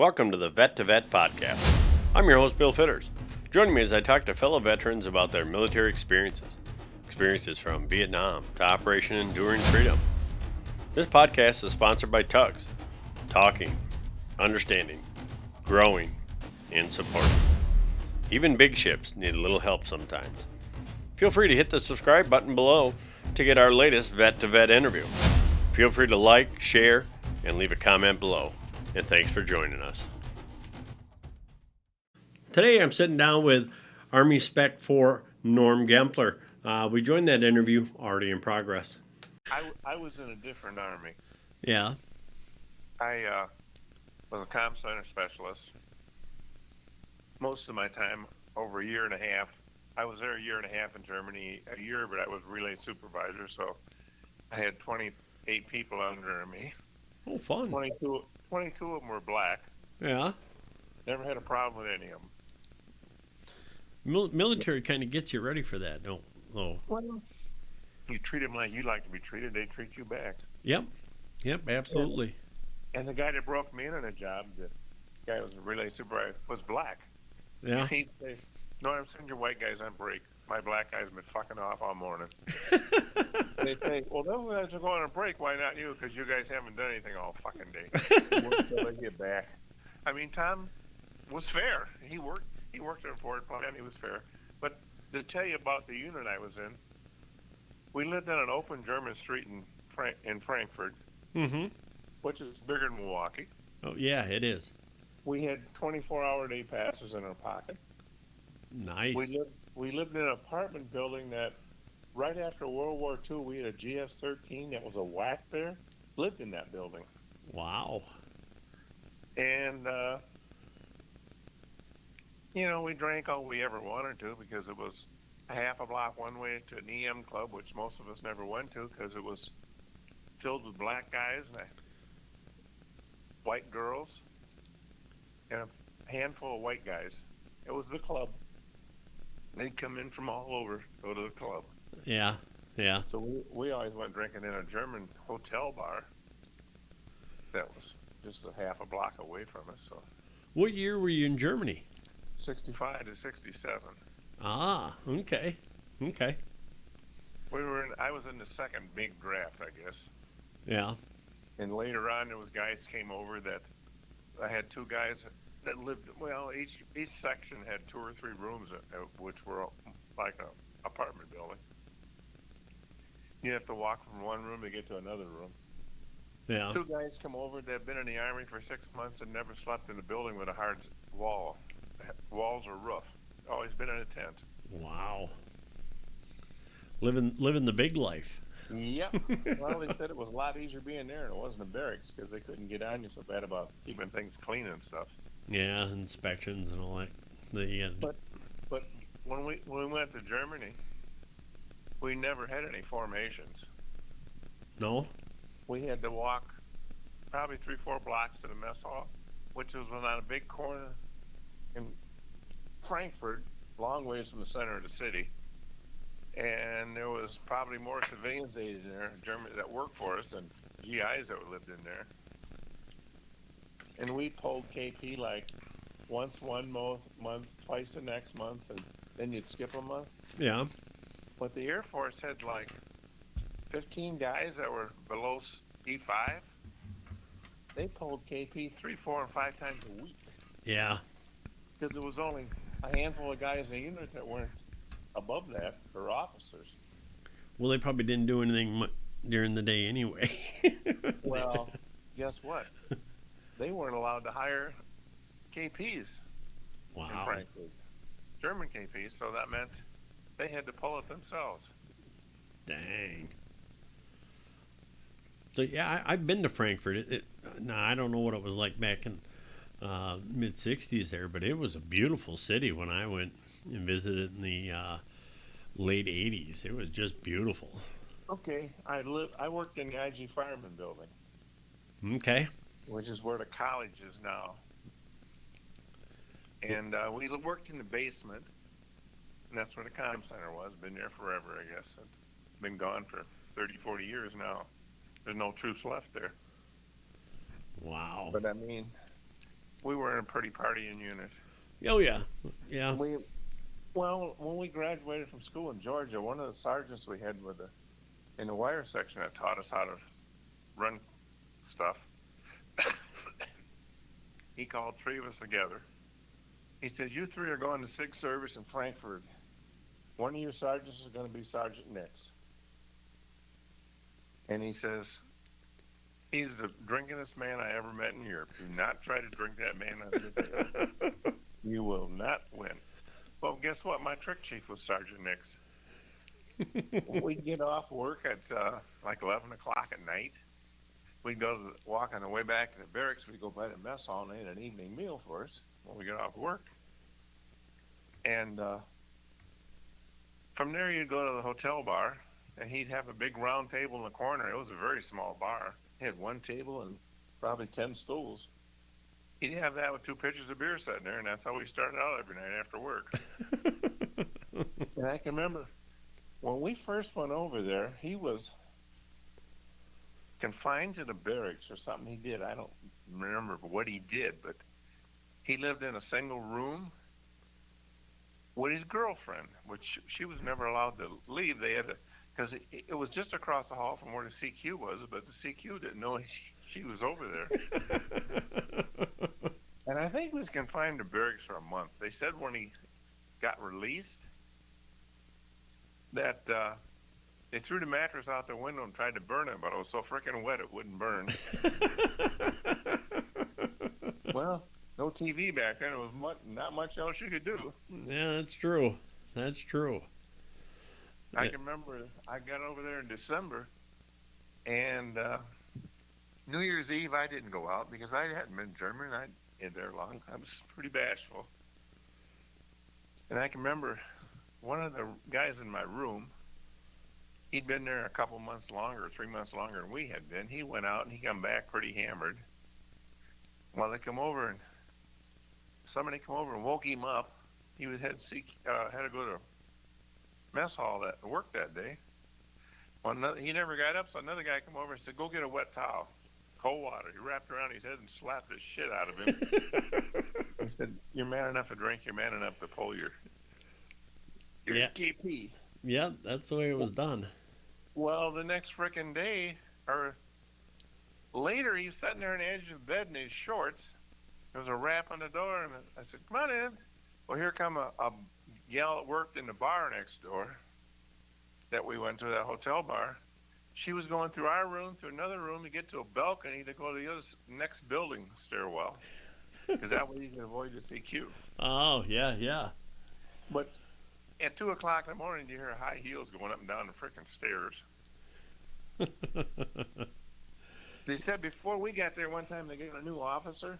Welcome to the Vet to Vet podcast. I'm your host, Bill Fitters. Joining me as I talk to fellow veterans about their military experiences from Vietnam to Operation Enduring Freedom. This podcast is sponsored by Tugs, talking, understanding, growing, and supporting. Even big ships need a little help sometimes. Feel free to hit the subscribe button below to get our latest Vet to Vet interview. Feel free to like, share, and leave a comment below. And thanks for joining us. Today I'm sitting down with Army Spec 4 Norm Gempeler. We joined that interview already in progress. I was in a different army. Yeah. I was a comm center specialist. Most of my time, over a year and a half. I was there a year and a half in Germany, a year, but I was relay supervisor, so I had 28 people under me. Oh, fun. 22 of them were black. Yeah. Never had a problem with any of them. Military kind of gets you ready for that, don't? Oh. Well, you treat them like you like to be treated, they treat you back. Yep, absolutely. And the guy that broke me in on a job, the guy who was a relay supervisor, was black. Yeah. He'd say, "Norm, send your white guys on break. My black guys have been fucking off all morning." They'd say, "Well, those guys are going on break. Why not you? Because you guys haven't done anything all fucking day. Work till they get back." I mean, Tom was fair. He worked at a forward plant. He was fair. But to tell you about the unit I was in, we lived on an open German street in Frankfurt, which is bigger than Milwaukee. Oh, yeah, it is. We had 24-hour day passes in our pocket. Nice. We lived in an apartment building that, right after World War II, we had a GS-13 that was a whack bear, lived in that building. Wow. And, we drank all we ever wanted to because it was a half a block one way to an EM club, which most of us never went to because it was filled with black guys and white girls and a handful of white guys. It was the club. They'd come in from all over to go to the club. Yeah. So we always went drinking in a German hotel bar that was just a half a block away from us. So, What year were you in Germany? 65 to 67. Ah, okay. I was in the second big draft, I guess. Yeah. And later on, there was guys came over that I had two guys that lived. Well, each section had 2 or 3 rooms, which were like an apartment building. You have to walk from one room to get to another room. Yeah. 2 guys come over that had been in the Army for 6 months and never slept in a building with a hard walls or roof. Always been in a tent. Wow. Living the big life. Yep. Well, they said it was a lot easier being there, and it wasn't a barracks because they couldn't get on you so bad about keeping things clean and stuff. Yeah, inspections and all that. But when we went to Germany, we never had any formations. No? We had to walk probably 3-4 blocks to the mess hall, which was on a big corner in Frankfurt, long ways from the center of the city. And there was probably more civilians in there, Germans that worked for us, than GIs that lived in there. And we pulled KP like once one month, twice the next month, and then you'd skip a month. Yeah. But the Air Force had like 15 guys that were below E5. They pulled KP 3, 4, and 5 times a week. Yeah. Because there was only a handful of guys in the unit that weren't above that for officers. Well, they probably didn't do anything during the day anyway. Well, guess what? They weren't allowed to hire KPs in Frankfurt. German KPs, so that meant they had to pull it themselves. Dang. So, yeah, I've been to Frankfurt. Now, I don't know what it was like back in mid-'60s there, but it was a beautiful city when I went and visited in the late 80s. It was just beautiful. Okay, I worked in the IG Fireman building. Okay. Which is where the college is now. And we worked in the basement, and that's where the comm center was. Been there forever, I guess. It's been gone for 30, 40 years now. There's no troops left there. Wow. But I mean, we were in a pretty partying unit. Oh yeah, yeah. Well, when we graduated from school in Georgia, one of the sergeants we had in the wire section that taught us how to run stuff, he called three of us together. He said, "You three are going to SIG service in Frankfurt. One of your sergeants is going to be Sergeant Nix." And he says, "He's the drinkingest man I ever met in Europe. Do not try to drink that man under the table. You will not win." Well, guess what? My trick chief was Sergeant Nix. We'd get off work at like 11 o'clock at night. We'd walk on the way back to the barracks. We'd go by the mess hall and they had an evening meal for us when we got off work. And from there, you'd go to the hotel bar, and he'd have a big round table in the corner. It was a very small bar. It had one table and probably 10 stools. He'd have that with two pitchers of beer sitting there, and that's how we started out every night after work. And I can remember when we first went over there, he was confined to the barracks or something he did. I don't remember what he did, but he lived in a single room with his girlfriend, which she was never allowed to leave. They had to, because it was just across the hall from where the CQ was, but the CQ didn't know she was over there. And I think he was confined to barracks for a month. They said when he got released that they threw the mattress out the window and tried to burn it, but it was so freaking wet it wouldn't burn. Well, no TV back then. It was not much else you could do. Yeah, that's true. That's true. I can remember I got over there in December, and New Year's Eve I didn't go out because I hadn't been German. I'd been there long. I was pretty bashful. And I can remember one of the guys in my room, he'd been there a couple months longer, 3 months longer than we had been. He went out and he come back pretty hammered. Well, they come over and somebody come over and woke him up. He had to go to mess hall at work that day. Well, he never got up, so another guy come over and said, "Go get a wet towel, cold water." He wrapped around his head and slapped the shit out of him. He said, "You're man enough to drink. You're man enough to pull your KP." Yeah, that's the way it was done. Well, the next frickin' day, or later, he was sitting there on the edge of the bed in his shorts. There was a rap on the door, and I said, "Come on in." Well, here come a gal that worked in the bar next door that we went to, that hotel bar. She was going through our room to another room to get to a balcony to go to the other next building stairwell, because that way you can avoid the CQ. Oh, yeah, yeah. But at 2 o'clock in the morning, you hear high heels going up and down the freaking stairs. They said before we got there one time, they got a new officer,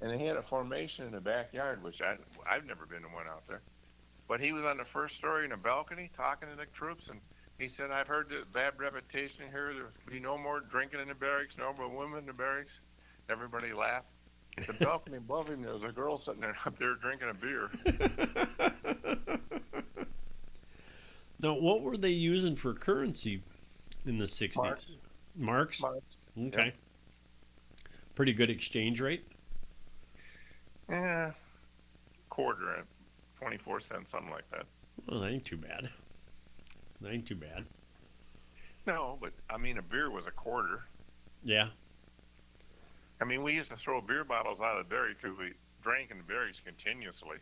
and they had a formation in the backyard, which I've never been to one out there. But he was on the first story in a balcony talking to the troops, and he said, "I've heard the bad reputation here. There'll be no more drinking in the barracks, no more women in the barracks." Everybody laughed. The balcony above him, there was a girl sitting there up there drinking a beer. Now, what were they using for currency in the 60s? Marks? Okay. Yep. Pretty good exchange rate? Yeah, quarter, 24 cents, something like that. Well, that ain't too bad. That ain't too bad. No, but I mean, a beer was a quarter. Yeah. I mean, we used to throw beer bottles out of the barracks because we drank in the barracks continuously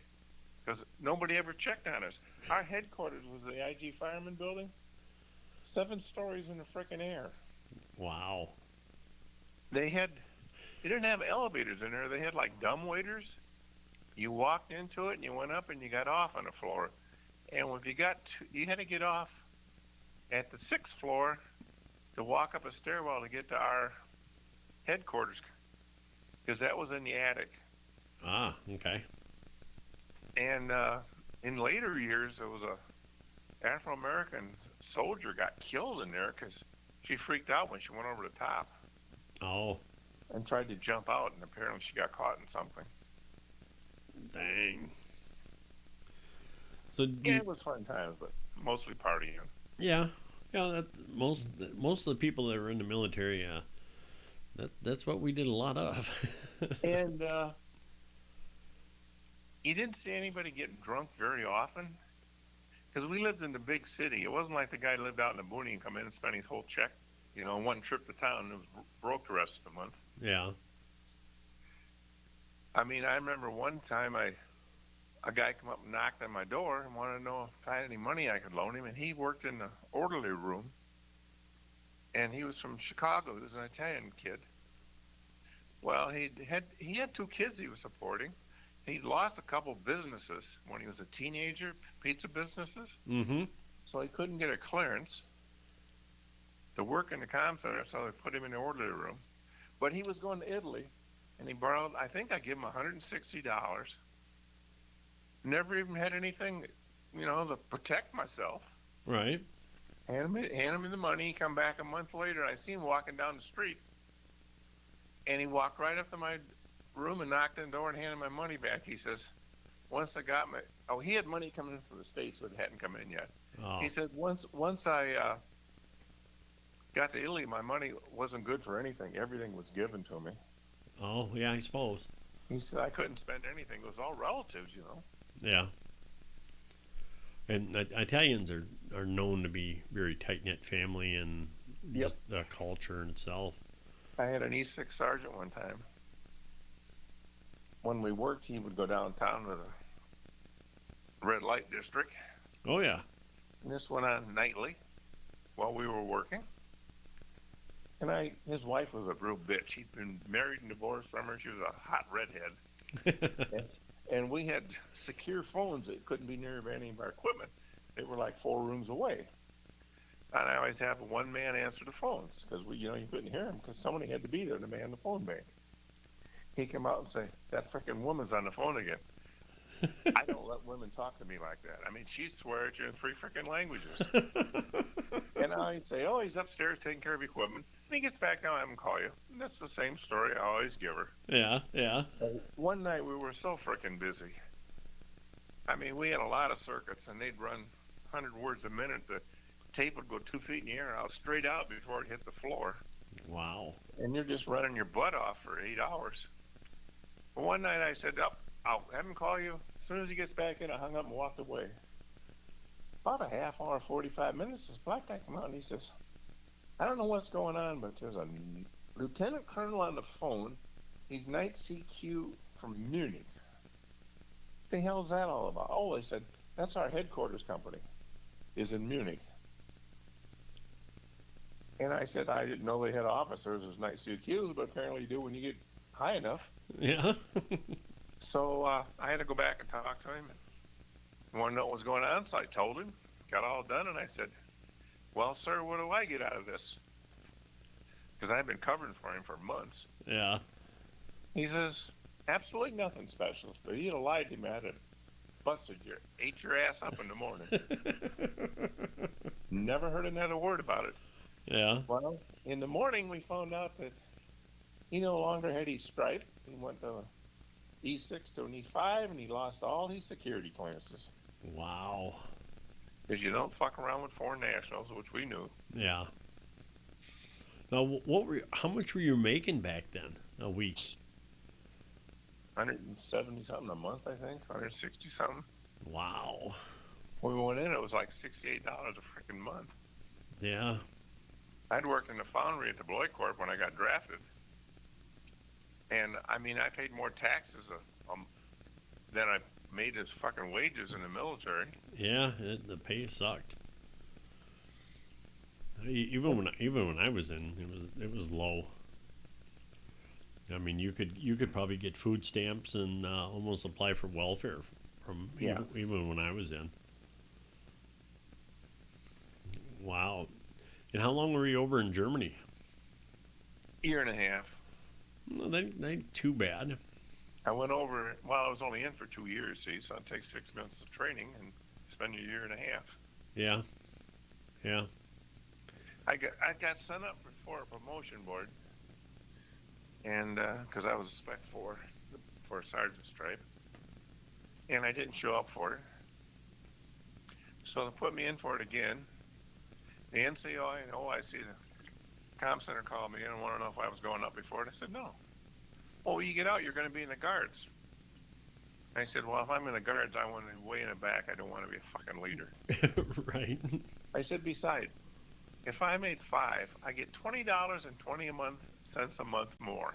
because nobody ever checked on us. Our headquarters was the IG Fireman Building, 7 stories in the frickin' air. Wow. They didn't have elevators in there. They had like dumbwaiters. You walked into it and you went up and you got off on the floor. And if you had to get off at the 6th floor to walk up a stairwell to get to our headquarters, because that was in the attic. Ah, okay. And in later years, there was a Afro-American soldier got killed in there because she freaked out when she went over the top. Oh. And tried to jump out, and apparently she got caught in something. Dang. So yeah, it was fun times, but mostly partying. Yeah, yeah. That most of the people that were in the military, That's what we did a lot of. And you didn't see anybody getting drunk very often because we lived in the big city. It wasn't like the guy lived out in the boonies and come in and spend his whole check, one trip to town and was broke the rest of the month. Yeah. I mean, I remember one time a guy come up and knocked on my door and wanted to know if I had any money I could loan him, and he worked in the orderly room, and he was from Chicago. He was an Italian kid. Well, he had two kids he was supporting. He lost a couple businesses when he was a teenager, pizza businesses. Mm-hmm. So he couldn't get a clearance to work in the comm center, so they put him in the orderly room. But he was going to Italy, and he borrowed, I think I gave him $160. Never even had anything, to protect myself. Right. Hand him the money. He come back a month later, and I see him walking down the street. And he walked right up to my room and knocked on the door and handed my money back. He says, once I got he had money coming in from the States, but it hadn't come in yet. Oh. He said, once I got to Italy, my money wasn't good for anything. Everything was given to me. Oh, yeah, I suppose. He said, I couldn't spend anything. It was all relatives, Yeah. And Italians are known to be very tight-knit family and just the culture in itself. I had an E6 sergeant one time. When we worked, he would go downtown to the red light district. Oh, yeah. And this went on nightly while we were working. And his wife was a real bitch. He'd been married and divorced from her. She was a hot redhead. and we had secure phones that couldn't be near any of our equipment. They were like 4 rooms away. And I always have one man answer the phones because you couldn't hear him because somebody had to be there to man the phone bank. He'd come out and say, that freaking woman's on the phone again. I don't let women talk to me like that. I mean, she'd swear at you in 3 freaking languages. And I'd say, oh, he's upstairs taking care of equipment. And he gets back down, I have him call you. And that's the same story I always give her. Yeah, yeah. One night we were so freaking busy. I mean, we had a lot of circuits, and they'd run 100 words a minute. The tape would go 2 feet in the air, out straight out before it hit the floor. Wow. And you're just running your butt off for 8 hours. But one night I said, I'll have him call you. As soon as he gets back in, I hung up and walked away. About a half hour, 45 minutes, this black guy come out and he says, I don't know what's going on, but there's a lieutenant colonel on the phone. He's night CQ from Munich. What the hell is that all about? Oh, they said, that's our headquarters company, is in Munich. And I said, I didn't know they had officers as night CQs, but apparently you do when you get high enough. Yeah. So I had to go back and talk to him. I want to know what was going on, so I told him, got all done, and I said, well, sir, what do I get out of this? Because I've been covering for him for months. Yeah. He says, absolutely nothing special. But you'd have lied to me. I'd have ate your ass up in the morning. Never heard another word about it. Yeah. Well, in the morning, we found out that he no longer had his stripe. He went to E6 to an E5, and he lost all his security clearances. Wow. Because you don't fuck around with foreign nationals, which we knew. Yeah. Now, how much were you making back then a week? 170 something a month, I think. 160 something. Wow. When we went in, it was like $68 a freaking month. Yeah. I'd worked in the foundry at the Beloit Corp when I got drafted. And, I mean, I paid more taxes than I made as fucking wages in the military. Yeah, the pay sucked. Even when I was in, it was low. I mean, you could probably get food stamps and almost apply for welfare from even when I was in. Wow. And how long were you over in Germany? Year and a half. No, that ain't too bad. I went over, I was only in for 2 years, see, so it takes 6 months of training and spend a year and a half. Yeah. Yeah. I got sent up for a promotion board, and because I was a spec for a sergeant stripe, and I didn't show up for it. So they put me in for it again. The NCO and OIC comm center called me and wanted to know if I was going up before it. I said, no. Oh, you get out, you're going to be in the guards. I said, well, if I'm in the guards, I want to be way in the back. I don't want to be a fucking leader. Right. I said, besides, if I made $5, I get $20.20 a month more.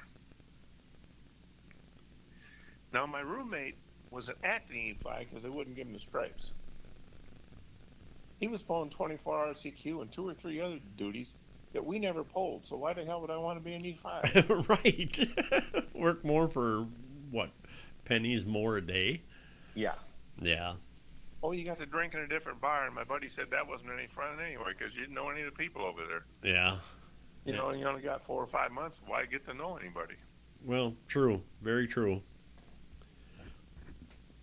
Now, my roommate was an acting E5 because they wouldn't give him the stripes. He was pulling 24-hour CQ and 2 or 3 other duties that we never pulled. So why the hell would I want to be an E5? Right. Work more for what? Pennies more a day? Yeah. Yeah. Oh, you got to drink in a different bar, and my buddy said that wasn't any fun anyway because you didn't know any of the people over there. Yeah. You know, you only got 4 or 5 months. Why get to know anybody? Well, true. Very true.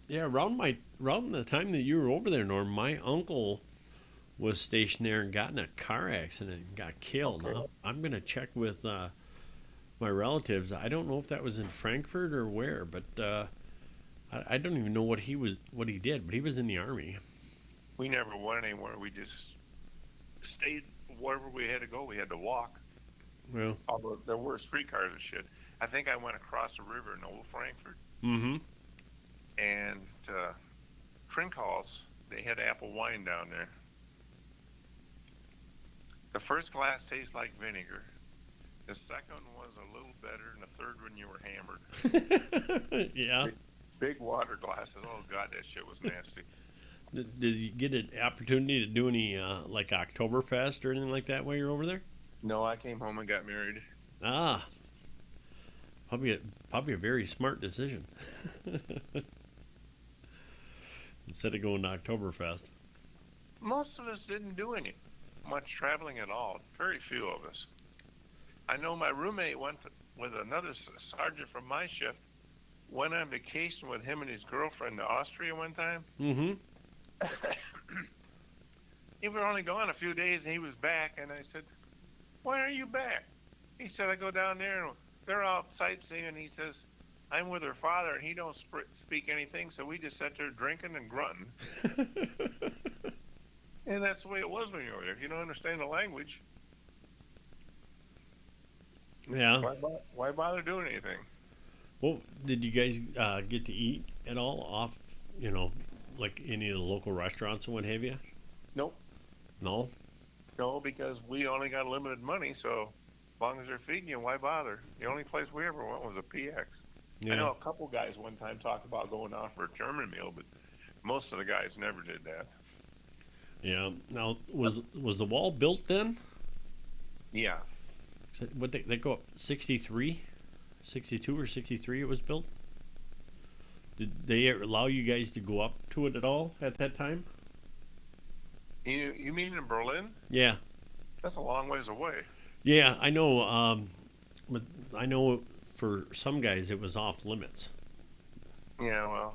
Yeah, around the time that you were over there, Norm, my uncle was stationed there and got in a car accident and got killed. Okay. Now, I'm gonna check with my relatives. I don't know if that was in Frankfurt or where, but I don't even know what he did. But he was in the army. We never went anywhere. We just stayed wherever we had to go. We had to walk. Well, Although there were streetcars and shit. I think I went across the river in Old Frankfurt. mm-hmm. And Trinkal's, they had apple wine down there. The first glass tastes like vinegar. The second was a little better, and the third one you were hammered. Yeah. Big water glasses. Oh God, that shit was nasty. Did you get an opportunity to do any like Oktoberfest or anything like that while you're over there? No, I came home and got married. Ah, probably a very smart decision. Instead of going to Oktoberfest. Most of us didn't do any much traveling at all. Very few of us. I know my roommate went with another sergeant from my shift. Went on vacation with him and his girlfriend to Austria one time. Mm-hmm. He was only gone a few days and he was back. And I said, why are you back? He said, I go down there and they're out sightseeing. And he says, I'm with her father and he don't speak anything. So we just sat there drinking and grunting. And that's the way it was when you were there. If you don't understand the language, Yeah. why bother doing anything? Well, did you guys get to eat at all off, like any of the local restaurants and what have you? Nope. No? No, because we only got limited money. So as long as they're feeding you, why bother? The only place we ever went was a PX. Yeah. I know a couple guys one time talked about going out for a German meal, but most of the guys never did that. Yeah. Now, was the wall built then? Yeah. What they go up 63, 62 or 63? It was built. Did they allow you guys to go up to it at all at that time? You mean in Berlin? Yeah. That's a long ways away. Yeah, I know. But I know for some guys it was off limits. Yeah, well,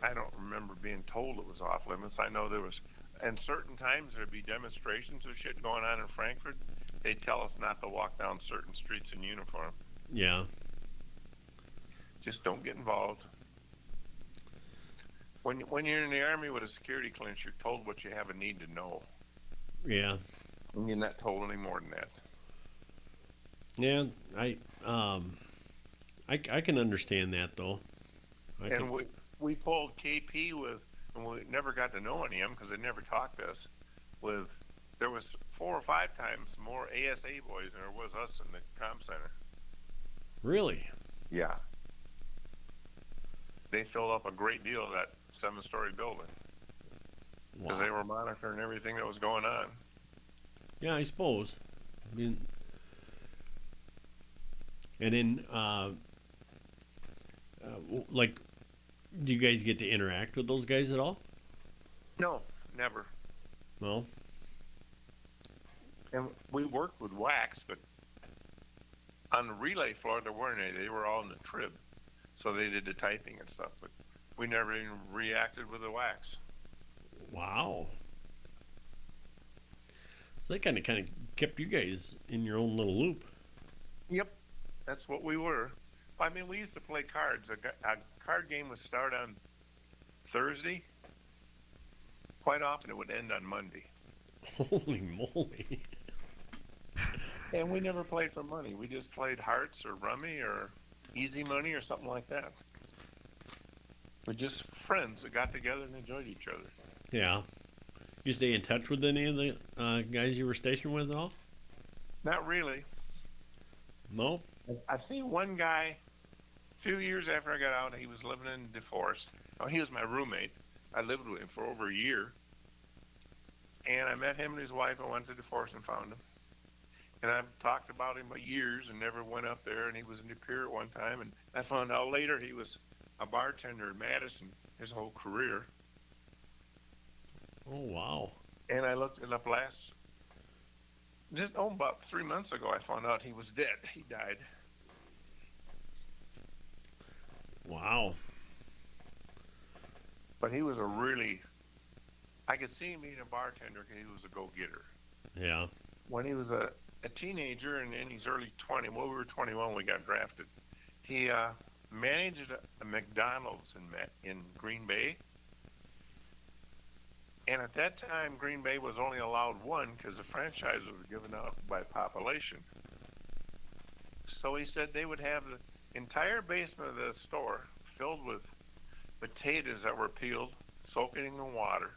I don't remember being told it was off limits. I know there was, and certain times there'd be demonstrations of shit going on in Frankfurt. They'd tell us not to walk down certain streets in uniform. Yeah. Just don't get involved. When you're in the army with a security clearance, you're told what you have a need to know. Yeah. And you're not told any more than that. Yeah, I can understand that though. We pulled KP with, and we never got to know any of them because they never talked to us. There was 4 or 5 times more ASA boys than there was us in the comm center. Really? Yeah. They filled up a great deal of that 7-story building because they were monitoring everything that was going on. Yeah, I suppose. I mean, and then, like, do you guys get to interact with those guys at all? No, never. No. And we worked with wax, but on the relay floor there weren't any. They were all in the trib, so they did the typing and stuff. But we never even reacted with the wax. Wow. So they kind of kept you guys in your own little loop. Yep, that's what we were. I mean, we used to play cards. A card game would start on Thursday. Quite often it would end on Monday. Holy moly. And we never played for money. We just played hearts or rummy or easy money or something like that. We're just friends that got together and enjoyed each other. Yeah. You stay in touch with any of the guys you were stationed with at all? Not really. No? I've seen one guy a few years after I got out. He was living in DeForest. Oh, he was my roommate. I lived with him for over a year. And I met him and his wife. I went to DeForest and found him. And I've talked about him for years and never went up there. And he was in the pier at one time. And I found out later he was a bartender in Madison his whole career. Oh, wow. And I looked it up about 3 months ago, I found out he was dead. He died. Wow. But he was I could see him being a bartender because he was a go-getter. Yeah. When he was a teenager and in his early 20s, well, we were 21 when we got drafted, he managed a McDonald's in Green Bay. And at that time, Green Bay was only allowed one because the franchise was given out by population. So he said they would have the entire basement of the store filled with potatoes that were peeled, soaking in water.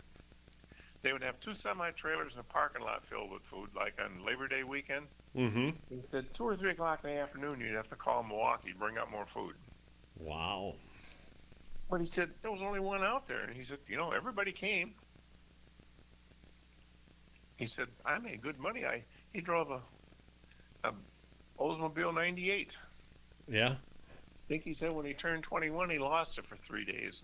They would have 2 semi-trailers in the parking lot filled with food, like on Labor Day weekend. Mm-hmm. He said 2 or 3 o'clock in the afternoon, you'd have to call Milwaukee to bring up more food. Wow. But he said there was only one out there. And he said, everybody came. He said, I made good money. He drove a Oldsmobile 98. Yeah. I think he said when he turned 21, he lost it for 3 days.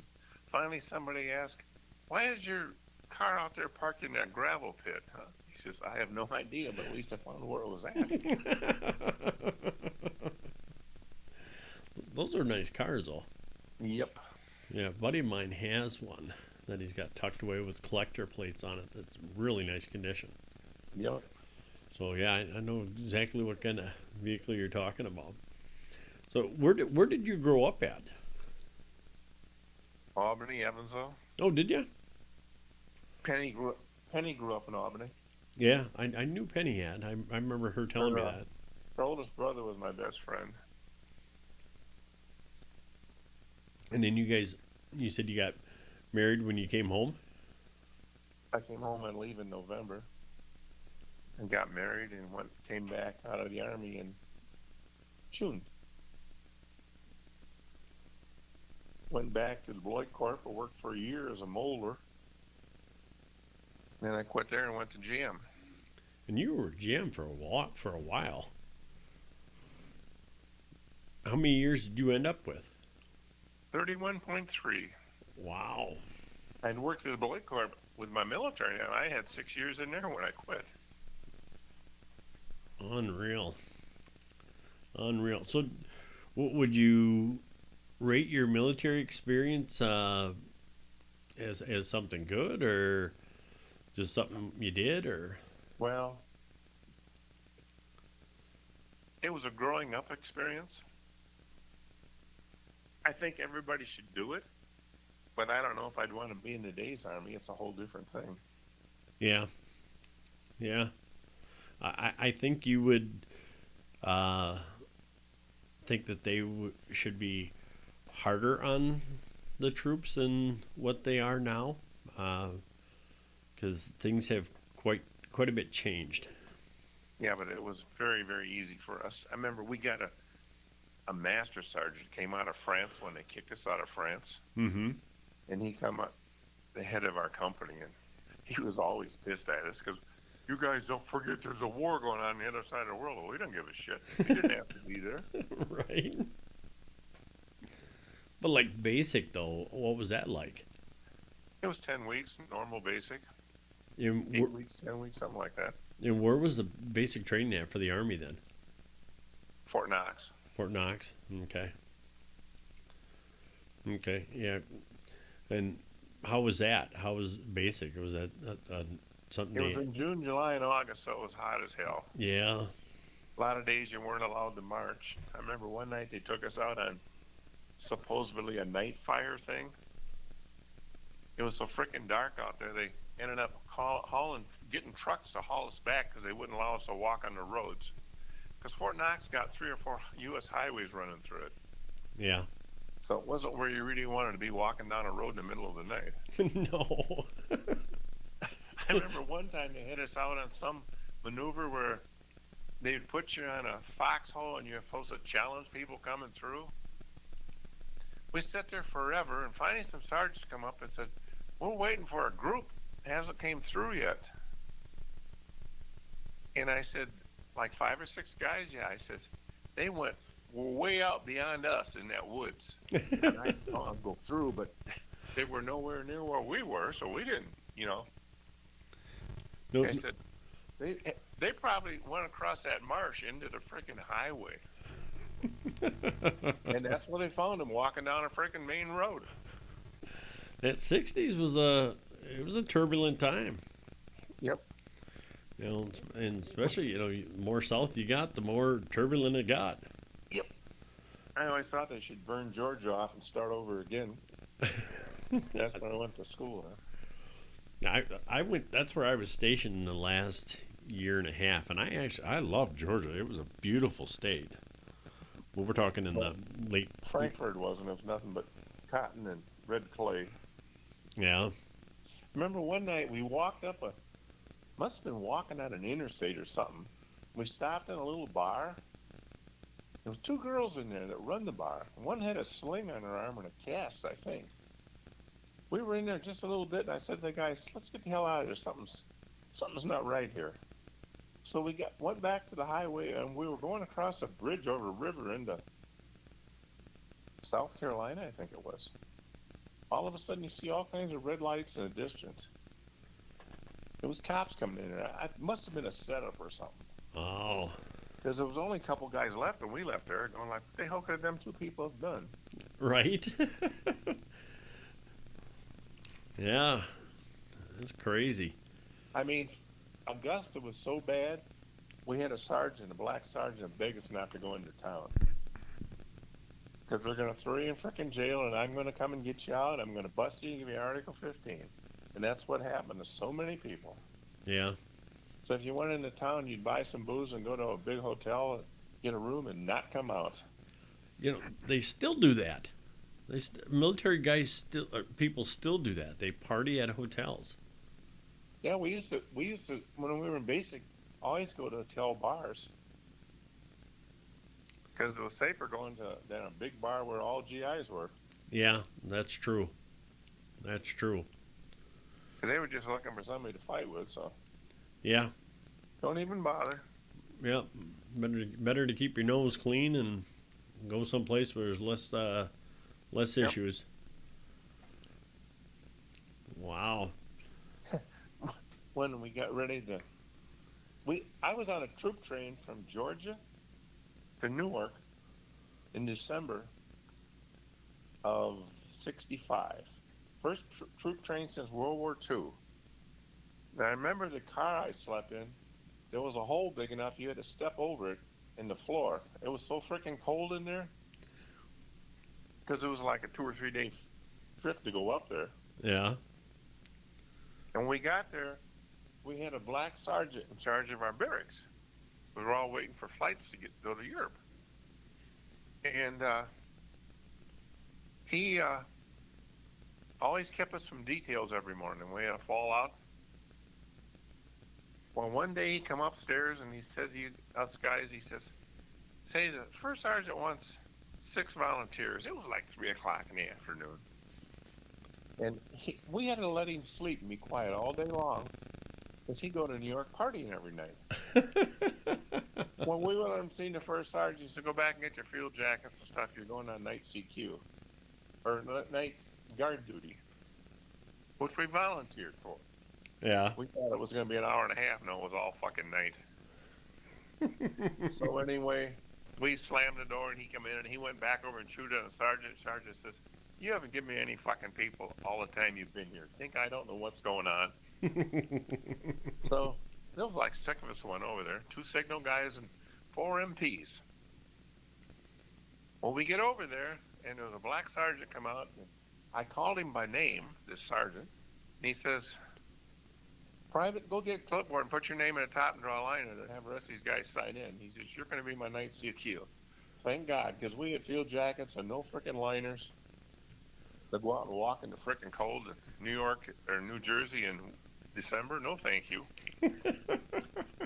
Finally, somebody asked, why is your car out there parked in that gravel pit? Huh? He says, I have no idea, but at least I found where it was at. Those are nice cars, though. Yep. Yeah, a buddy of mine has one that he's got tucked away with collector plates on it. That's really nice condition. Yep. So yeah, I know exactly what kind of vehicle you're talking about. So where did you grow up at? Albany, Evansville. Oh, did you? Penny grew up in Albany. Yeah, I knew Penny had. I remember her telling me that. Her oldest brother was my best friend. And then you said you got married when you came home? I came home on leave in November and got married and came back out of the Army in June. Went back to the Beloit Corp. I worked for a year as a molder. Then I quit there and went to GM. And you were GM for a while. How many years did you end up with? 31.3. Wow. I'd worked at the Beloit Corp with my military, and I had 6 years in there when I quit. Unreal. So, would you rate your military experience as something good, or just something you did, or? Well, it was a growing up experience. I think everybody should do it, but I don't know if I'd want to be in today's Army. It's a whole different thing. Yeah. I think you would think that they should be harder on the troops than what they are now, because things have quite a bit changed. Yeah, but it was very, very easy for us. I remember we got a master sergeant came out of France when they kicked us out of France. Mm-hmm. And he come up, the head of our company, and he was always pissed at us because you guys don't forget there's a war going on the other side of the world. Well, we don't give a shit. We didn't have to be there. Right. But like basic though, what was that like? It was 10 weeks, normal basic. 8 weeks, 10 weeks, something like that. And where was the basic training at for the Army then? Fort Knox. Fort Knox. Okay. Yeah. And how was that? How was basic? Was that something? It was in June, July, and August, so it was hot as hell. Yeah. A lot of days you weren't allowed to march. I remember one night they took us out on supposedly a night fire thing. It was so freaking dark out there, they ended up getting trucks to haul us back because they wouldn't allow us to walk on the roads. because Fort Knox got 3 or 4 U.S. highways running through it. Yeah. So it wasn't where you really wanted to be walking down a road in the middle of the night. No. I remember one time they hit us out on some maneuver where they'd put you on a foxhole and you're supposed to challenge people coming through. We sat there forever, and finally some sergeants come up and said, "We're waiting for a group. It hasn't came through yet." And I said, "Like 5 or 6 guys?" Yeah, I says, "They went way out beyond us in that woods." And I saw them go through, but they were nowhere near where we were, so we didn't, No, I said, they probably went across that marsh into the freaking highway. And that's where they found them, walking down a freaking main road. that 60s was a turbulent time. Yep. And especially, more south you got, the more turbulent it got. Yep. I always thought they should burn Georgia off and start over again. That's when I went to school, huh? I went. That's where I was stationed in the last year and a half, and I loved Georgia. It was a beautiful state. Well, we're talking in the late. Frankfurt wasn't. It was nothing but cotton and red clay. Yeah. Remember one night we walked up must have been walking on an interstate or something. We stopped in a little bar. There was 2 girls in there that run the bar. One had a sling on her arm and a cast, I think. We were in there just a little bit, and I said to the guys, "Let's get the hell out of here. Something's not right here." So we went back to the highway, and we were going across a bridge over a river into South Carolina, I think it was. All of a sudden, you see all kinds of red lights in the distance. It was cops coming in there. It must have been a setup or something. Oh. Because there was only a couple guys left, and we left there going like, "What the hell could them 2 people have done?" Right. Yeah. That's crazy. I mean, Augusta was so bad, we had a black sergeant, beg us not to go into town. Because they're going to throw you in frickin' jail, and I'm going to come and get you out. I'm going to bust you and give you Article 15. And that's what happened to so many people. Yeah. So if you went into town, you'd buy some booze and go to a big hotel, get a room, and not come out. They still do that. Military guys people still do that. They party at hotels. Yeah, we used to when we were in basic, always go to hotel bars. Because it was safer going than a big bar where all GIs were. Yeah, that's true. That's true. Because they were just looking for somebody to fight with, so. Yeah. Don't even bother. Yeah. Better to keep your nose clean and go someplace where there's less issues. Wow. When we got ready to, I was on a troop train from Georgia to Newark in December of '65. First troop train since World War II. And I remember the car I slept in. There was a hole big enough you had to step over it in the floor. It was so freaking cold in there because it was like a 2 or 3 day trip to go up there. Yeah. And when we got there, we had a black sergeant in charge of our barracks. We were all waiting for flights to go to Europe. And he always kept us some details every morning. We had a fallout. Well, one day he come upstairs and he said to us guys, he says, "Say the first sergeant wants 6 volunteers." It was like 3 o'clock in the afternoon. And we had to let him sleep and be quiet all day long because he'd go to New York partying every night. When we went on seeing the first sergeant, he said, "Go back and get your field jackets and stuff. You're going on night CQ, or night guard duty," which we volunteered for. Yeah. We thought it was going to be an hour and a half. No, it was all fucking night. So anyway, we slammed the door and he come in and he went back over and chewed on the sergeant. The sergeant says, "You haven't given me any fucking people all the time you've been here. Think I don't know what's going on?" So there was like 6 of us went over there, 2 signal guys and 4 MPs. Well, we get over there and there was a black sergeant come out. And I called him by name, this sergeant, and he says, Private, go get a clipboard and put your name at the top and draw a line in it and have the rest of these guys sign in. He says, you're going to be my night CQ. Thank God, because we had field jackets and no freaking liners. To go out and walk in the freaking cold in New York or New Jersey in December, no thank you.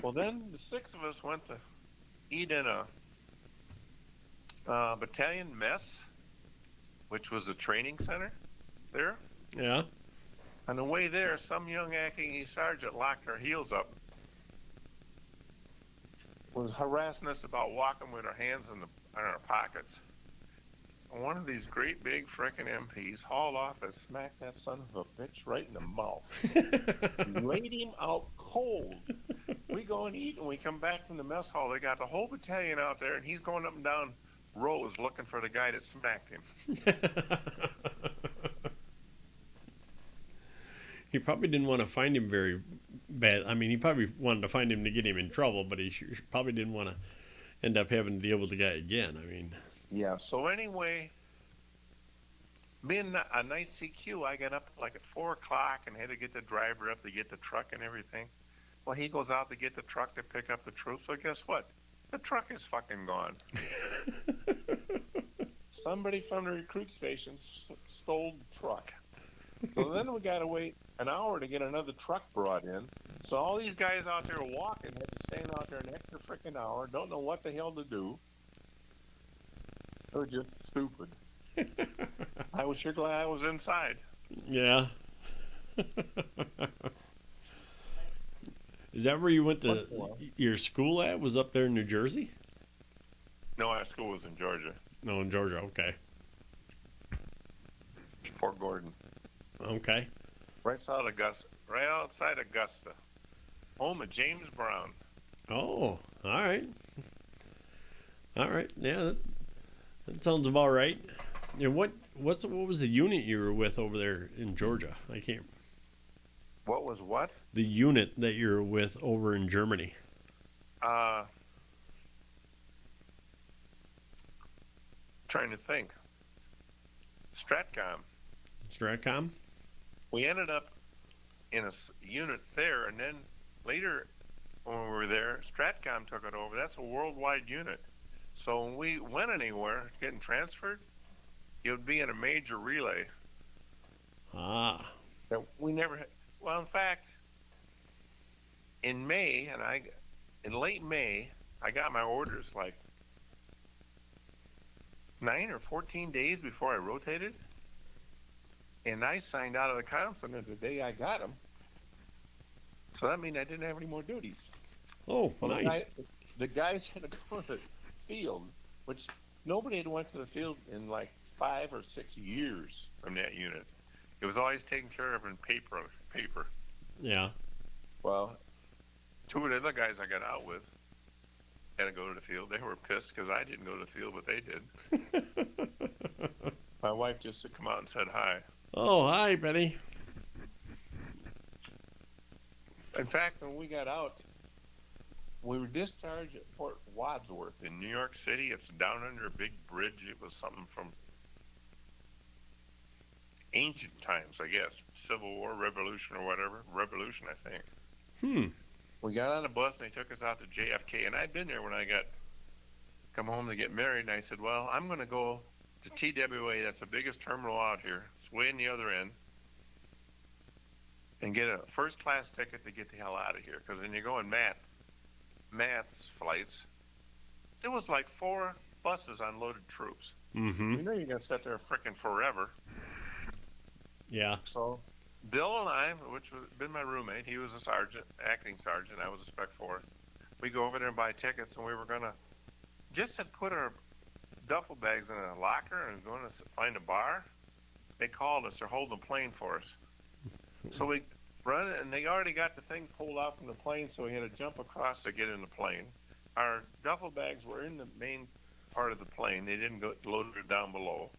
Well, then the 6 of us went to eat in a battalion mess, which was a training center there. Yeah. On the way there, some young acting sergeant locked our heels up, was harassing us about walking with our hands in our pockets. And one of these great big frickin' MPs hauled off and smacked that son of a bitch right in the mouth. Laid him out cold. We go and eat, and we come back from the mess hall. They got the whole battalion out there, and he's going up and down rows looking for the guy that smacked him. He probably didn't want to find him very bad. I mean, he probably wanted to find him to get him in trouble, but he probably didn't want to end up having to deal with the guy again. I mean, yeah. So anyway, being a night CQ, I got up like at 4 o'clock and had to get the driver up to get the truck and everything. Well, he goes out to get the truck to pick up the troops. So guess what? The truck is fucking gone. Somebody from the recruit station stole the truck. So then we got to wait an hour to get another truck brought in. So all these guys out there walking had to stand out there an extra freaking hour, don't know what the hell to do. They're just stupid. I was sure glad I was inside. Yeah. Is that where you went to your school at? Was up there in New Jersey? No, our school was in Georgia. No, in Georgia. Okay. Fort Gordon. Okay. Right outside Augusta. Home of James Brown. Oh, all right. All right. Yeah, that sounds about right. And what was the unit you were with over there in Georgia? I can't. What was what? The unit that you're with over in Germany. Trying to think. Stratcom. Stratcom? We ended up in a unit there, and then later when we were there, Stratcom took it over. That's a worldwide unit. So when we went anywhere, getting transferred, it would be in a major relay. Ah. That we never had. Well, in fact, in May, in late May, I got my orders like 9 or 14 days before I rotated. And I signed out of the comm center the day I got them. So that means I didn't have any more duties. Oh, well, nice. The guys had to go to the field, which nobody had went to the field in like 5 or 6 years from that unit. It was always taken care of in paper. Yeah. Well, 2 of the other guys I got out with had to go to the field. They were pissed because I didn't go to the field, but they did. My wife just had come out and said hi. Oh, hi, Betty. In fact, when we got out, we were discharged at Fort Wadsworth in New York City. It's down under a big bridge. It was something from ancient times, I guess. Civil War, Revolution, or whatever. Revolution, I think. We got on a bus, and they took us out to JFK. And I'd been there when I come home to get married. And I said, well, I'm going to go to TWA. That's the biggest terminal out here. It's way in the other end. And get a first-class ticket to get the hell out of here. Because when you go in Matt's flights, there was like 4 buses on loaded troops. Mm-hmm. You know you're going to sit there frickin' forever. Yeah. So Bill and I, which was been my roommate, he was a sergeant, acting sergeant. I was a Spec 4. We go over there and buy tickets, and we were going to just had put our duffel bags in a locker and going to find a bar. They called us. They're holding a plane for us. So we run, and they already got the thing pulled out from the plane, so we had to jump across to get in the plane. Our duffel bags were in the main part of the plane. They didn't go loaded down below.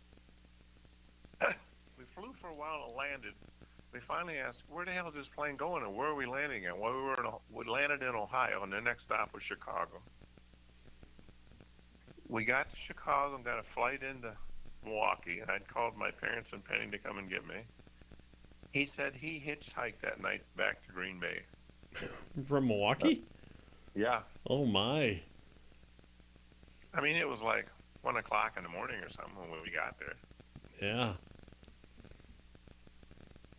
We flew for a while and landed. We finally asked, where the hell is this plane going, and where are we landing at? Well, we landed in Ohio, and the next stop was Chicago. We got to Chicago and got a flight into Milwaukee, and I'd called my parents and Penny to come and get me. He said he hitchhiked that night back to Green Bay. From Milwaukee? Yeah. Oh my. I mean, it was like 1 o'clock in the morning or something when we got there. Yeah.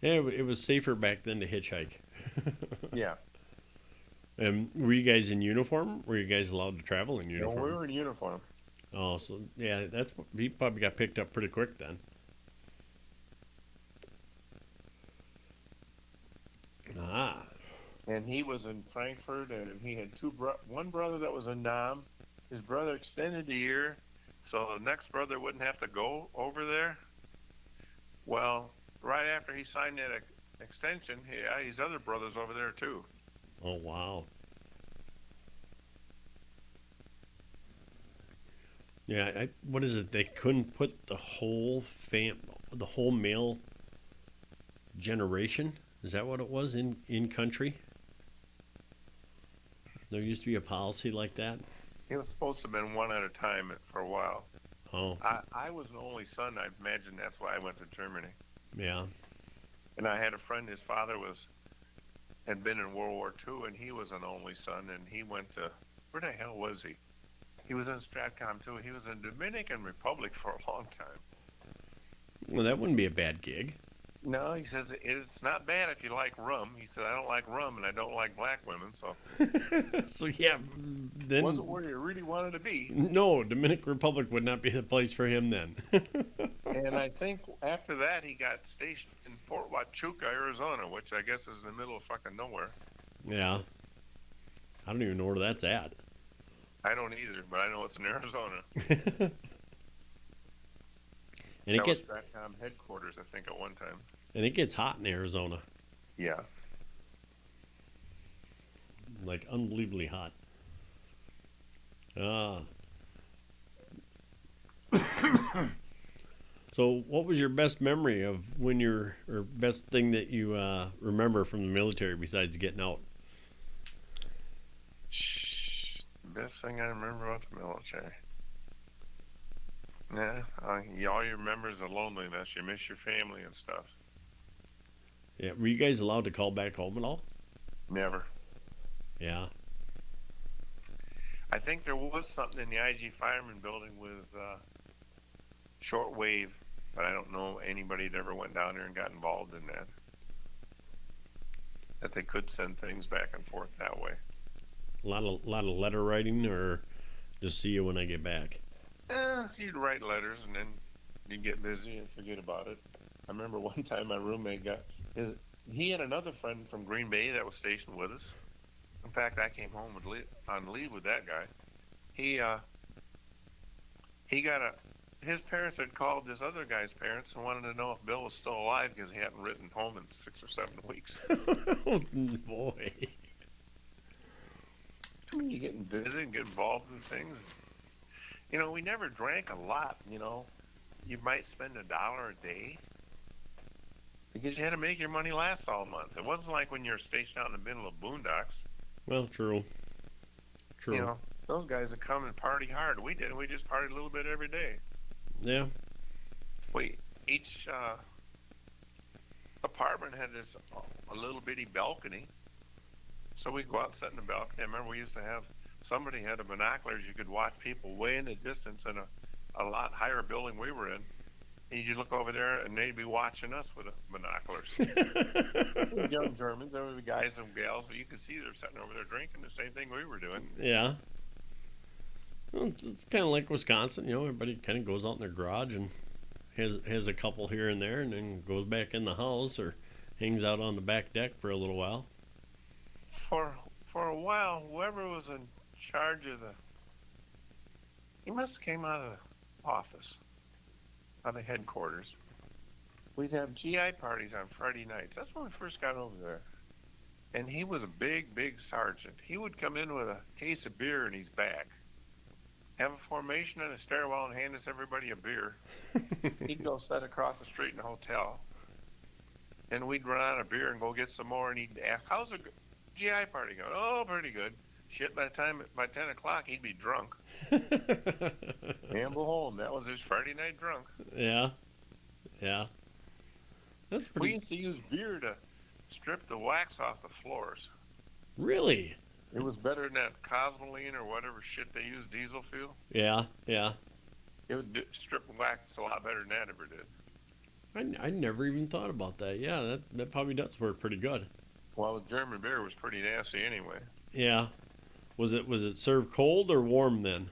Yeah, it was safer back then to hitchhike. Yeah. And were you guys in uniform? Were you guys allowed to travel in No, uniform? we were in uniform. Oh, so yeah, he probably got picked up pretty quick then. Ah. And he was in Frankfurt, and he had one brother that was in Nam. His brother extended the year, so the next brother wouldn't have to go over there. Well, right after he signed that extension, his other brother's over there too. Oh wow. Yeah, what is it? They couldn't put the whole male generation. Is that what it was in country? There used to be a policy like that. It was supposed to have been one at a time for a while. Oh, I was the only son. I imagine that's why I went to Germany. yeah. And I had a friend. His father had been in World War II, and he was an only son. And he went to, where the hell was he? He was in Stratcom too. He was in Dominican Republic for a long time. Well, that wouldn't be a bad gig. No, he says it's not bad if you like rum. He said I don't like rum and I don't like black women, so So yeah, then wasn't where you really wanted to be. no, Dominican Republic would not be the place for him then. And I think after that he got stationed in Fort Huachuca, Arizona, which I guess is in the middle of fucking nowhere. Yeah, I don't even know where that's at. I don't either, but I know it's in Arizona. And it gets Stratcom headquarters, I think, at one time. and it gets hot in Arizona, Yeah. like unbelievably hot. So, what was your best memory of or best thing that you remember from the military besides getting out? Best thing I remember about the military. Yeah, all you remember is the loneliness. You miss your family and stuff. Yeah, were you guys allowed to call back home at all? Never. Yeah. I think there was something in the IG Fireman building with shortwave, but I don't know anybody that ever went down there and got involved in that. That they could send things back and forth that way. A lot of letter writing, or just see you when I get back. You'd write letters and then you'd get busy and forget about it. I remember one time my roommate he had another friend from Green Bay that was stationed with us. In fact, I came home on leave with that guy. His parents had called this other guy's parents and wanted to know if Bill was still alive because he hadn't written home in 6 or 7 weeks. Oh boy. I mean, you're getting busy and get involved in things. You know, we never drank a lot, you know. You might spend $1 a day because you had to make your money last all month. It wasn't like when you're stationed out in the middle of boondocks. Well, true. True. You know, those guys would come and party hard. We didn't. We just partied a little bit every day. Yeah. Each apartment had a little bitty balcony. So we'd go out and sit in the balcony. I remember we used to have, somebody had a binoculars. You could watch people way in the distance in a lot higher building we were in. And you look over there and they'd be watching us with binoculars. Young Germans, there would be guys and gals that you could see they're sitting over there drinking the same thing we were doing. Yeah. Well, it's kind of like Wisconsin, you know. Everybody kind of goes out in their garage and has a couple here and there, and then goes back in the house or hangs out on the back deck for a little while. For a while, whoever was in charge of he must have came out of the office, out of the headquarters. We'd have GI parties on Friday nights. That's when we first got over there. And he was a big, big sergeant. He would come in with a case of beer in his bag, have a formation in a stairwell, and hand us everybody a beer. He'd go sit across the street in a hotel, and we'd run out of beer and go get some more, and he'd ask, how's the GI party going? Oh, pretty good. Shit, by 10 o'clock, he'd be drunk. Amble home. That was his Friday night drunk. Yeah. Yeah. That's pretty... We used to use beer to strip the wax off the floors. Really? It was better than that Cosmoline or whatever shit they use, diesel fuel. Yeah, yeah. It would strip wax a lot better than that ever did. I never even thought about that. Yeah, that probably does work pretty good. Well, the German beer was pretty nasty anyway. Yeah. Was it served cold or warm then?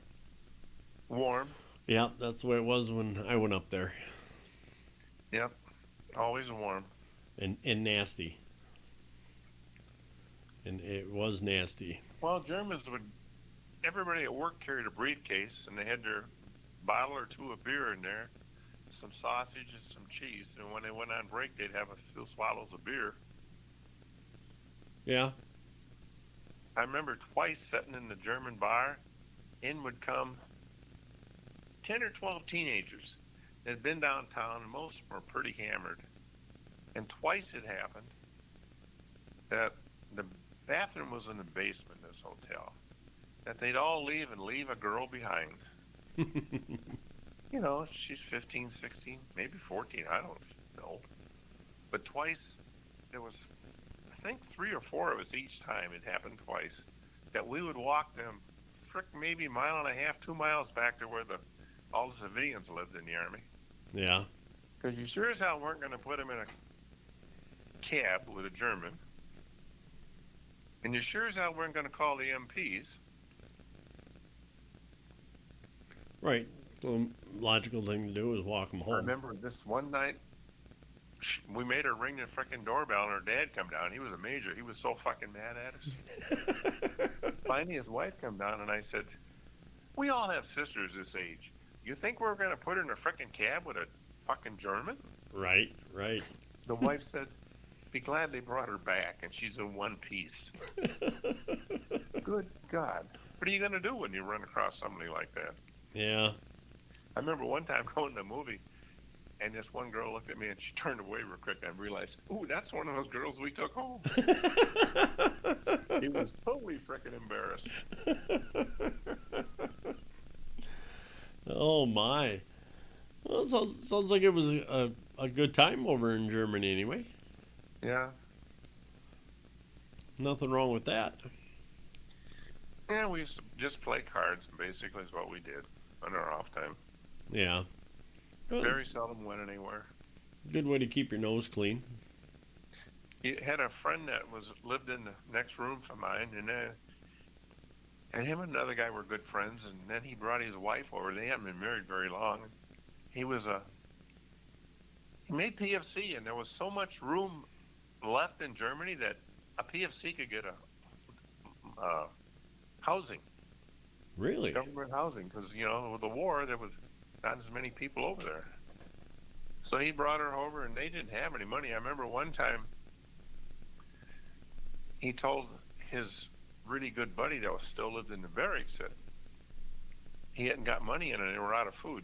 Warm. Yeah, that's the way it was when I went up there. Yep. Always warm. And nasty. And it was nasty. Well, Germans would. Everybody at work carried a briefcase, and they had their bottle or two of beer in there, some sausage and some cheese. And when they went on break, they'd have a few swallows of beer. Yeah. I remember twice sitting in the German bar. In would come 10 or 12 teenagers that had been downtown, and most of them were pretty hammered. And twice it happened that the bathroom was in the basement of this hotel, that they'd all leave and leave a girl behind. You know, she's 15, 16, maybe 14, I don't know. But twice, there was, I think 3 or 4 of us each time, it happened twice, that we would walk them maybe a mile and a half, 2 miles back to where all the civilians lived in the army. Yeah. Because you sure as hell weren't going to put them in a cab with a German. And you sure as hell weren't going to call the MPs. Right. The logical thing to do is walk them I home. remember this one night, we made her ring the frickin' doorbell, and her dad come down. He was a major. He was so fucking mad at us. Finally, his wife come down, and I said, we all have sisters this age. You think we're going to put her in a frickin' cab with a fucking German? Right, right. The wife said, be glad they brought her back, and she's in one piece. Good God. What are you going to do when you run across somebody like that? Yeah. I remember one time going to a movie, and this one girl looked at me, and she turned away real quick, and I realized, ooh, that's one of those girls we took home. He was totally frickin' embarrassed. Oh, my. Well, it sounds like it was a good time over in Germany anyway. Yeah. Nothing wrong with that. Yeah, we used to just play cards, basically, is what we did on our off time. Yeah. Well, Very seldom went anywhere. good way to keep your nose clean. He had a friend that lived in the next room from mine, and him and another guy were good friends, and then he brought his wife over. They hadn't been married very long. He made PFC, and there was so much room left in Germany that a PFC could get a housing. Really? Government housing, because, you know, with the war, there was not as many people over there. So he brought her over, and they didn't have any money. I remember one time he told his really good buddy that still lived in the barracks that he hadn't got money in, and they were out of food.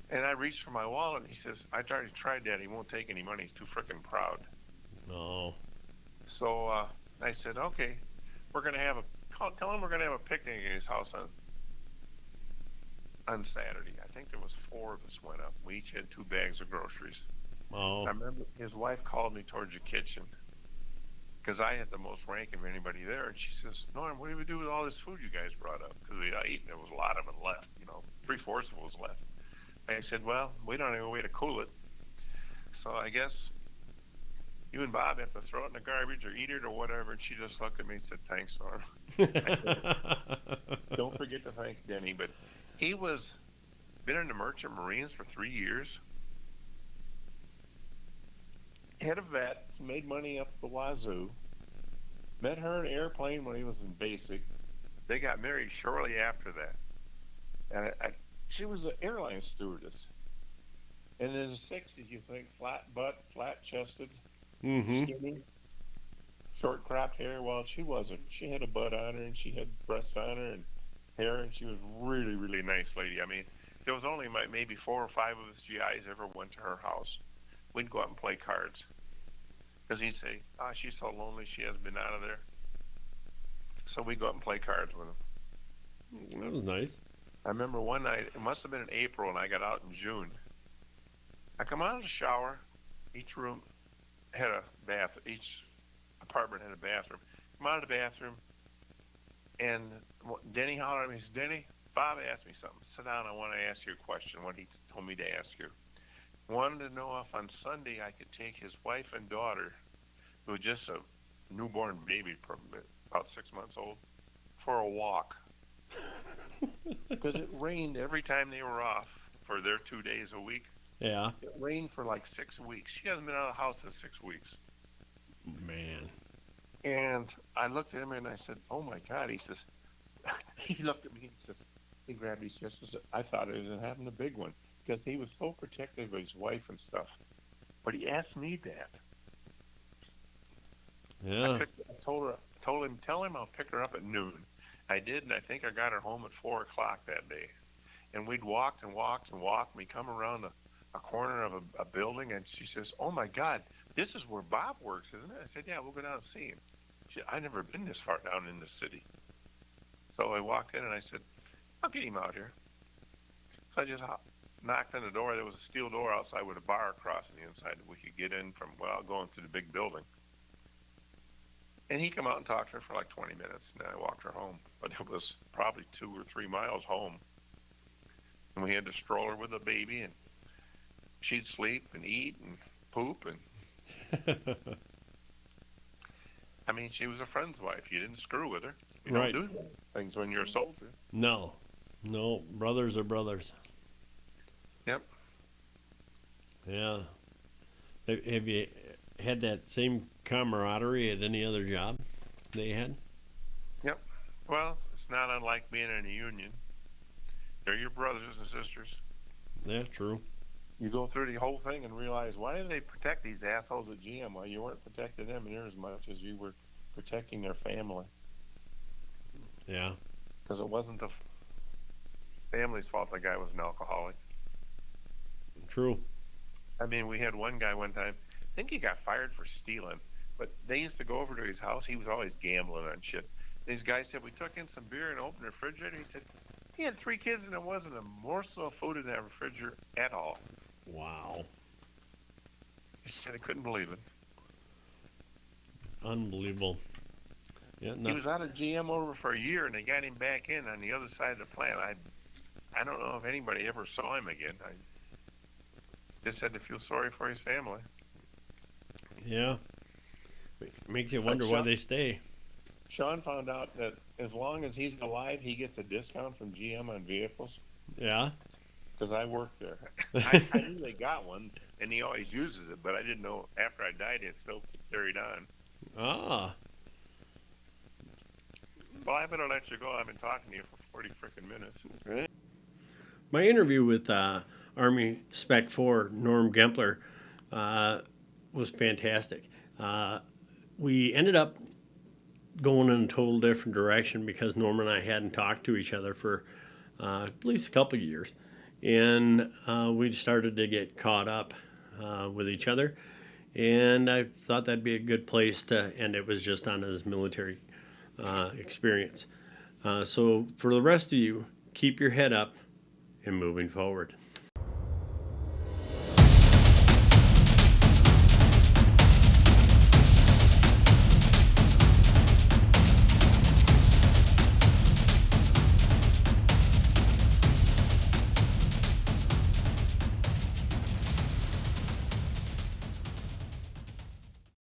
And I reached for my wallet, and he says, I already tried that. He won't take any money. He's too frickin' proud. No. So I said, okay, tell him we're going to have a picnic at his house on Saturday. I think there was 4 of us went up. We each had 2 bags of groceries. Oh. I remember his wife called me towards the kitchen because I had the most rank of anybody there. And she says, Norm, what do we do with all this food you guys brought up? Because we'd eaten. There was a lot of it left, 3/4 of it was left. I said, well, we don't have a way to cool it. So I guess you and Bob have to throw it in the garbage or eat it or whatever. And she just looked at me and said, thanks, Norm. I said, don't forget to thanks Denny. But he been in the Merchant Marines for 3 years. Had a vet, made money up the wazoo. Met her in an airplane when he was in basic. They got married shortly after that. And she was an airline stewardess. And in the 60s, you think flat butt, flat chested, skinny, short cropped hair. Well, she wasn't. She had a butt on her, and she had breasts on her and hair, and she was really, really nice lady. I mean, there was only maybe 4 or 5 of us GIs ever went to her house. We'd go out and play cards. Because he'd say, she's so lonely, she hasn't been out of there. So we'd go out and play cards with him. That was nice. I remember one night, it must have been in April, and I got out in June. I come out of the shower. Each room had a bath. Each apartment had a bathroom. come out of the bathroom, and Denny hollered at me. He said, Denny, Bob asked me something. Sit down. I want to ask you a question. What he told me to ask you. Wanted to know if on Sunday I could take his wife and daughter, who was just a newborn baby, about 6 months old, for a walk. Because it rained every time they were off for their 2 days a week. Yeah. It rained for like 6 weeks. She hasn't been out of the house in 6 weeks. Man. And I looked at him and I said, oh my God. He says, he looked at me and he says, he grabbed his chest and said, I thought he was having a big one. Because he was so protective of his wife and stuff. But he asked me that. Yeah. I told him, tell him I'll pick her up at noon. I did, and I think I got her home at 4 o'clock that day. And we'd walked and walked and walked. And we come around a corner of a building, and she says, oh my God, this is where Bob works, isn't it? I said, yeah, we'll go down and see him. She said, I've never been this far down in the city. So I walked in, and I said, I'll get him out here. So I just knocked on the door. There was a steel door outside with a bar across on the inside that we could get in from without going through the big building. And he came out and talked to her for like 20 minutes, and then I walked her home. But it was probably 2 or 3 miles home. And we had to stroll her with the baby, and she'd sleep and eat and poop. And I mean, she was a friend's wife. You didn't screw with her. You Right. don't do things when you're a soldier. No. Brothers are brothers. Yep. Yeah. Have you had that same camaraderie at any other job they had? Yep. Well, it's not unlike being in a union. They're your brothers and sisters. Yeah, true. You go through the whole thing and realize, why do they protect these assholes at GM? Well, you weren't protecting them near as much as you were protecting their family. Yeah. Because it wasn't the family's fault the guy was an alcoholic. True. I mean, we had one guy one time, I think he got fired for stealing, but they used to go over to his house. He was always gambling on shit. These guys said, we took in some beer and opened the refrigerator. He said, he had 3 kids and there wasn't a morsel of food in that refrigerator at all. Wow. He said he couldn't believe it. Unbelievable. Yeah. He was out of GM over for a year, and they got him back in on the other side of the plant. I don't know if anybody ever saw him again. I just had to feel sorry for his family. Yeah. Makes you wonder why they stay. Sean found out that as long as he's alive, he gets a discount from GM on vehicles. Yeah. Because I worked there. I knew they got one, and he always uses it, but I didn't know after I died it still carried on. Ah. Well, I better let you go. I've been talking to you for 40 freaking minutes. Right. My interview with Army Spec 4 Norm Gempeler was fantastic. We ended up going in a total different direction because Norm and I hadn't talked to each other for at least a couple of years. And we started to get caught up with each other. And I thought that'd be a good place to end. It was just on his military experience. So for the rest of you, keep your head up and moving forward.